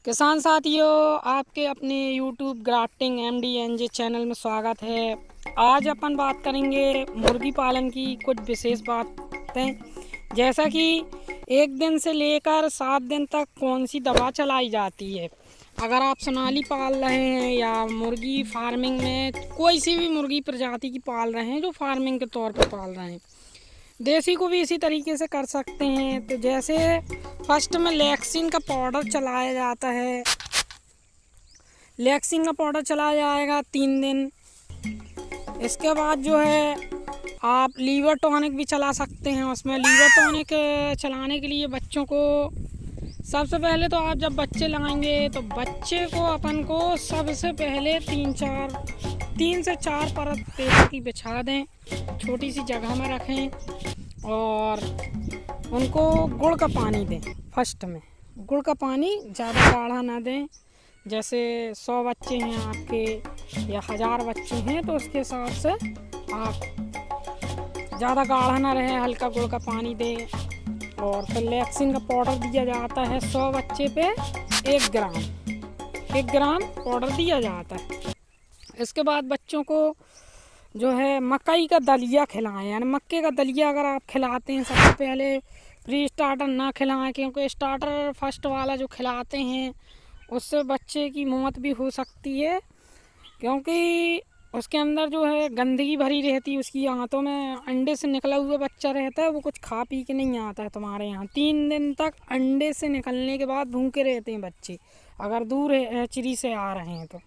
किसान साथियों, आपके अपने YouTube ग्राफ्टिंग MDNJ चैनल में स्वागत है। आज अपन बात करेंगे मुर्गी पालन की कुछ विशेष बातें, जैसा कि 1 दिन से लेकर 7 दिन तक कौन सी दवा चलाई जाती है। अगर आप सोनाली पाल रहे हैं या मुर्गी फार्मिंग में कोई सी भी मुर्गी प्रजाति की पाल रहे हैं जो फार्मिंग के तौर पर पाल रहे हैं, देसी को भी इसी तरीके से कर सकते हैं। तो जैसे फर्स्ट में लैक्सिन का पाउडर चलाया जाता है। लैक्सिन का पाउडर चलाया जाएगा 3 दिन। इसके बाद जो है आप लीवर टॉनिक भी चला सकते हैं। उसमें लीवर टॉनिक चलाने के लिए बच्चों को सबसे पहले तो आप जब बच्चे लाएंगे तो बच्चे को अपन को सबसे पहले 3 से 4 परत पेपर की बिछा दें, छोटी सी जगह में रखें और उनको गुड़ का पानी दें। फर्स्ट में गुड़ का पानी ज़्यादा गाढ़ा ना दें। जैसे 100 बच्चे हैं आपके या 1000 बच्चे हैं तो उसके हिसाब से आप ज़्यादा गाढ़ा ना रहे, हल्का गुड़ का पानी दें। और फिर लैक्सिन का पाउडर दिया जाता है 100 बच्चे पे 1 ग्राम पाउडर दिया जाता है। इसके बाद बच्चों को जो है मकई का दलिया खिलाएं, यानी मक्के का दलिया अगर आप खिलाते हैं सबसे पहले प्री स्टार्टर ना खिलाएं, क्योंकि स्टार्टर फर्स्ट वाला जो खिलाते हैं उससे बच्चे की मौत भी हो सकती है, क्योंकि उसके अंदर जो है गंदगी भरी रहती है। उसकी आंतों में अंडे से निकला हुआ बच्चा रहता है, वो कुछ खा पी के नहीं आता है तुम्हारे यहाँ। 3 दिन तक अंडे से निकलने के बाद भूखे रहते हैं बच्चे, अगर दूर हैचरी से आ रहे हैं तो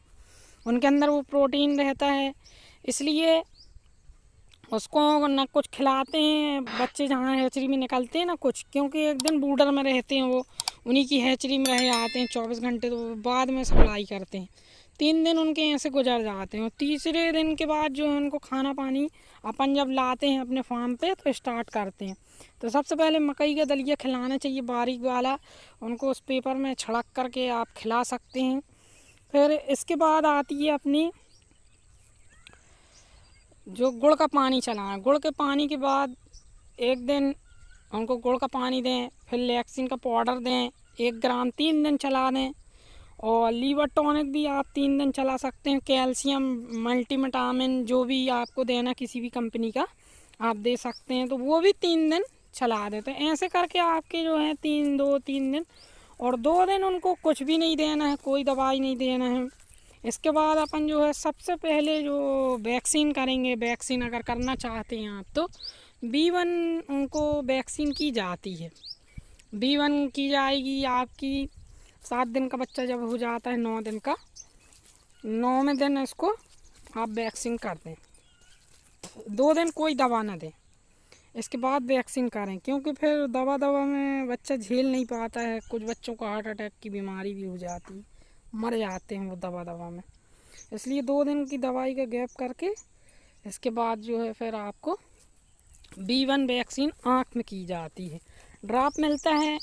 उनके अंदर वो प्रोटीन रहता है। इसलिए उसको ना कुछ खिलाते हैं बच्चे जहाँ हैचरी में निकलते हैं ना कुछ, क्योंकि एक दिन बूडर में रहते हैं, वो उन्हीं की हैचरी में रह आते हैं 24 घंटे, तो बाद में सप्लाई करते हैं। 3 दिन उनके ऐसे गुजर जाते हैं और तीसरे दिन के बाद जो है उनको खाना पानी अपन जब लाते हैं अपने फार्म पे तो स्टार्ट करते हैं। तो सबसे पहले मकई का दलिया खिलाना चाहिए, बारीक वाला। उनको उस पेपर में छिड़क करके आप खिला सकते हैं। फिर इसके बाद आती है अपनी जो गुड़ का पानी चलाना। गुड़ के पानी के बाद 1 दिन उनको गुड़ का पानी दें, फिर लैक्सिन का पाउडर दें 1 ग्राम 3 दिन चला दें। और लीवर टॉनिक भी आप 3 दिन चला सकते हैं। कैल्शियम मल्टीविटामिन जो भी आपको देना किसी भी कंपनी का आप दे सकते हैं, तो वो भी 3 दिन चला देते हैं। ऐसे करके आपके जो है 3 दिन और 2 दिन उनको कुछ भी नहीं देना है, कोई दवाई नहीं देना है। इसके बाद अपन जो है सबसे पहले जो वैक्सीन करेंगे, वैक्सीन अगर करना चाहते हैं आप तो B1 उनको वैक्सीन की जाती है। B1 की जाएगी आपकी 7 दिन का बच्चा जब हो जाता है, 9 दिन का, 9वें दिन इसको आप वैक्सीन कर दें। 2 दिन कोई दवा ना दें, इसके बाद वैक्सीन करें, क्योंकि फिर दवा में बच्चा झेल नहीं पाता है। कुछ बच्चों को हार्ट अटैक की बीमारी भी हो जाती है, मर जाते हैं वो दवा में। इसलिए 2 दिन की दवाई का गैप करके इसके बाद जो है फिर आपको B1 वैक्सीन आँख में की जाती है। ड्रॉप मिलता है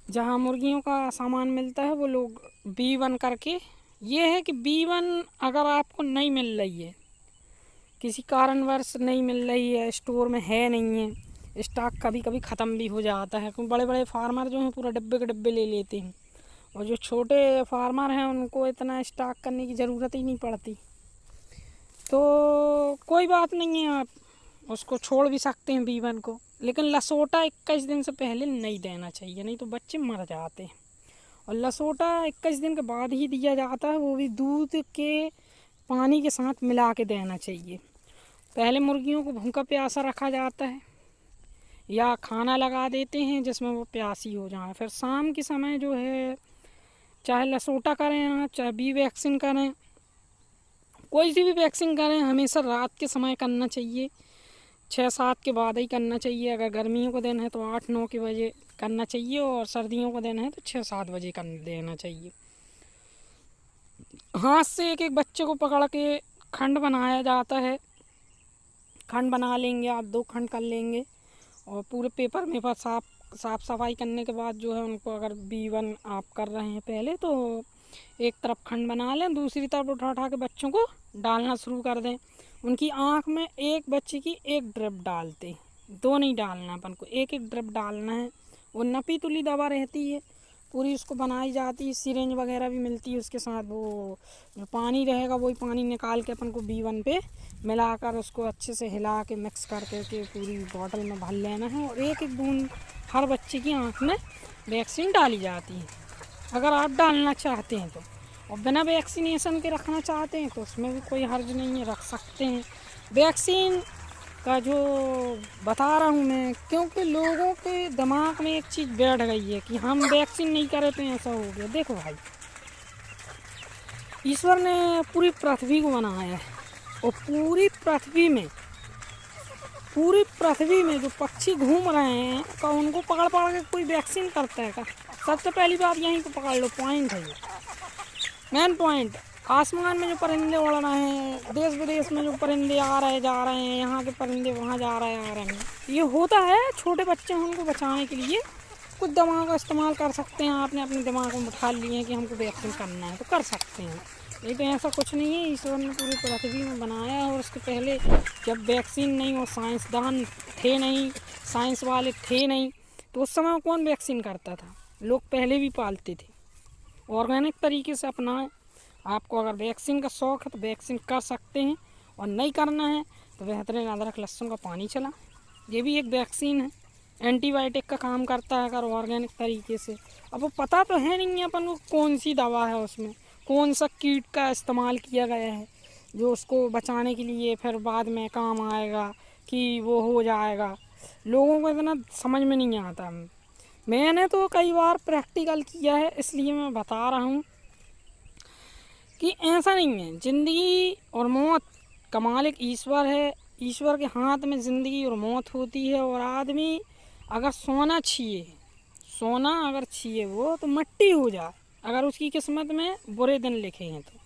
जहाँ मुर्गियों का सामान मिलता है, वो लोग B1 करके। ये है कि B1 अगर आपको नहीं मिल रही है, किसी कारणवश नहीं मिल रही है, स्टोर में है नहीं है, स्टॉक कभी कभी ख़त्म भी हो जाता है, क्योंकि बड़े बड़े फार्मर जो हैं पूरा डब्बे के डब्बे ले लेते हैं, और जो छोटे फार्मर हैं उनको इतना स्टॉक करने की ज़रूरत ही नहीं पड़ती। तो कोई बात नहीं है, आप उसको छोड़ भी सकते हैं B1 को, लेकिन लसोटा 21 दिन से पहले नहीं देना चाहिए, नहीं तो बच्चे मर जाते हैं। और लसोटा 21 दिन के बाद ही दिया जाता है, वो भी दूध के पानी के साथ मिला के देना चाहिए। पहले मुर्गियों को भूखा प्यासा रखा जाता है या खाना लगा देते हैं जिसमें वो प्यासी हो जाए। फिर शाम के समय जो है चाहे लसोटा करें आप, चाहे B वैक्सीन करें, कोई सी भी वैक्सीन करें, हमेशा रात के समय करना चाहिए। 6-7 के बाद ही करना चाहिए। अगर गर्मियों को दिन है तो 8-9 के बजे करना चाहिए, और सर्दियों को दिन है तो 6-7 बजे कर देना चाहिए। हाथ से एक एक बच्चे को पकड़ के खंड बनाया जाता है। खंड बना लेंगे आप, 2 खंड कर लेंगे, और पूरे पेपर में पर साफ सफाई करने के बाद जो है उनको, अगर B1 आप कर रहे हैं पहले तो एक तरफ खंड बना लें, दूसरी तरफ उठा के बच्चों को डालना शुरू कर दें। उनकी आँख में एक बच्चे की 1 ड्रिप डालते हैं, 2 नहीं डालना अपन को, 1 ड्रिप डालना है। वो नपी तुली दवा रहती है, पूरी उसको बनाई जाती है, सिरिंज वगैरह भी मिलती है उसके साथ। वो जो पानी रहेगा वही पानी निकाल के अपन को B1 पे मिलाकर उसको अच्छे से हिला के मिक्स करके के पूरी बॉटल में भर लेना है। और एक एक बूंद हर बच्चे की आँख में वैक्सीन डाली जाती है अगर आप डालना चाहते हैं तो। और बिना वैक्सीनेशन के रखना चाहते हैं तो उसमें भी कोई हर्ज नहीं है, रख सकते हैं। वैक्सीन का जो बता रहा हूँ मैं, क्योंकि लोगों के दिमाग में एक चीज़ बैठ गई है कि हम वैक्सीन नहीं करें तो ऐसा हो गया। देखो भाई, ईश्वर ने पूरी पृथ्वी को बनाया है और पूरी पृथ्वी में जो पक्षी घूम रहे हैं का उनको पकड़ पकड़ के कोई वैक्सीन करता है क्या? सबसे पहली बात यहीं को पकड़ लो, पॉइंट है ये, मेन पॉइंट। आसमान में जो परिंदे उड़ रहे हैं, देश विदेश में जो परिंदे आ रहे जा रहे हैं, यहाँ के परिंदे वहाँ जा रहे आ रहे हैं, ये होता है छोटे बच्चे हैं उनको बचाने के लिए। कुछ दवाओं का इस्तेमाल कर सकते हैं, आपने अपने दिमाग में बैठा लिए हैं कि हमको वैक्सीन करना है तो कर सकते हैं, नहीं तो ऐसा कुछ नहीं है। ईश्वर ने पूरी पृथ्वी में बनाया है। और उसके पहले जब वैक्सीन नहीं और साइंसदान थे नहीं, साइंस वाले थे नहीं, तो उस समय कौन वैक्सीन करता था? लोग पहले भी पालते थे। ऑर्गेनिक तरीके से अपनाएं। आपको अगर वैक्सीन का शौक़ है तो वैक्सीन कर सकते हैं, और नहीं करना है तो बेहतरीन अदरक लहसुन का पानी चला, ये भी एक वैक्सीन है, एंटीबायोटिक का काम करता है अगर ऑर्गेनिक तरीके से। अब वो पता तो है नहीं है अपन को कौन सी दवा है, उसमें कौन सा कीट का इस्तेमाल किया गया है जो उसको बचाने के लिए फिर बाद में काम आएगा कि वो हो जाएगा। लोगों को इतना समझ में नहीं आता। मैंने तो कई बार प्रैक्टिकल किया है, इसलिए मैं बता रहा हूँ कि ऐसा नहीं है। ज़िंदगी और मौत का मालिक ईश्वर है, ईश्वर के हाथ में ज़िंदगी और मौत होती है। और आदमी अगर सोना अगर छिए वो तो मट्टी हो जाए, अगर उसकी किस्मत में बुरे दिन लिखे हैं तो।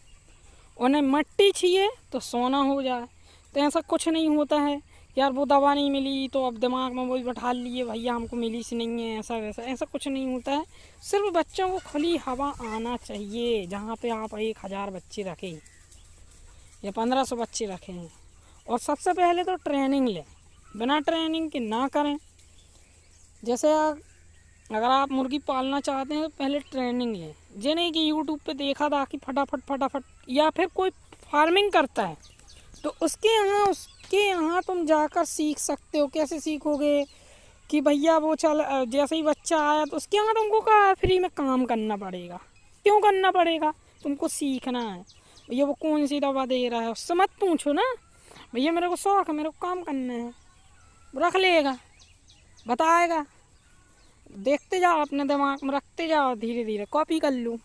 उन्हें मट्टी छिए तो सोना हो जाए। तो ऐसा कुछ नहीं होता है यार वो दवा नहीं मिली तो अब दिमाग में वही बैठा लिए भैया हमको मिली सी नहीं है, ऐसा वैसा, ऐसा कुछ नहीं होता है। सिर्फ बच्चों को खुली हवा आना चाहिए। जहाँ पे आप 1000 बच्चे रखें या 1500 बच्चे रखें, और सबसे पहले तो ट्रेनिंग लें, बिना ट्रेनिंग के ना करें। जैसे अगर आप मुर्गी पालना चाहते हैं तो पहले ट्रेनिंग लें। ये नहीं कि यूट्यूब पे देखा था कि फटाफट, या फिर कोई फार्मिंग करता है तो उसके यहाँ तुम जाकर सीख सकते हो। कैसे सीखोगे कि भैया वो चल जैसे ही बच्चा आया तो उसके यहाँ तुमको क्या फ्री में काम करना पड़ेगा? क्यों करना पड़ेगा? तुमको सीखना है। भैया वो कौन सी दवा दे रहा है उससे मत पूछो ना, भैया मेरे को शौक है, मेरे को काम करना है, रख लेगा, बताएगा, देखते जाओ, अपने दिमाग में रखते जाओ, धीरे धीरे कॉपी कर लो।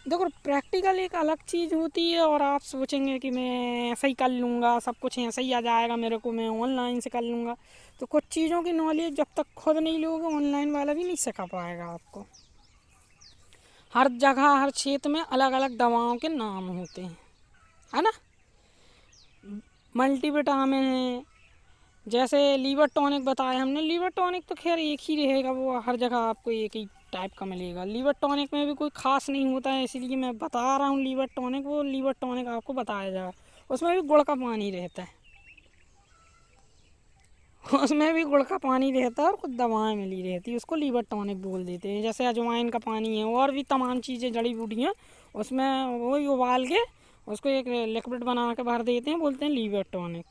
देखो प्रैक्टिकल एक अलग चीज़ होती है, और आप सोचेंगे कि मैं ऐसा ही कर लूँगा, सब कुछ ऐसा ही आ जाएगा मेरे को, मैं ऑनलाइन से कर लूँगा। तो कुछ चीज़ों की नॉलेज जब तक खुद नहीं लोगे ऑनलाइन वाला भी नहीं सिखा पाएगा आपको। हर जगह हर क्षेत्र में अलग अलग दवाओं के नाम होते हैं, है ना। मल्टीविटामिन है, जैसे लीवर टॉनिक बताया हमने। लीवर टॉनिक तो खैर एक ही रहेगा, वो हर जगह आपको एक ही टाइप का मिलेगा। लीवर टॉनिक में भी कोई ख़ास नहीं होता है, इसलिए मैं बता रहा हूँ लीवर टॉनिक। वो लीवर टॉनिक आपको बताया जाए, उसमें भी गुड़ का पानी रहता है, उसमें भी गुड़ का पानी रहता है और कुछ दवाएं मिली रहती है, उसको लीवर टॉनिक बोल देते हैं। जैसे अजवाइन का पानी है, और भी तमाम चीज़ें जड़ी बूटियाँ, उसमें वही उबाल के उसको एक लिक्विड बना के भर देते हैं, बोलते हैं लीवर टॉनिक।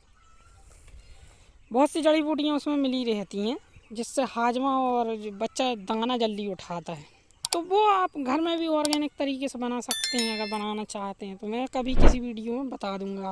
बहुत सी जड़ी बूटियाँ उसमें मिली रहती हैं जिससे हाजमा और बच्चा दाना जल्दी उठाता है। तो वो आप घर में भी ऑर्गेनिक तरीके से बना सकते हैं अगर बनाना चाहते हैं तो। मैं कभी किसी वीडियो में बता दूंगा।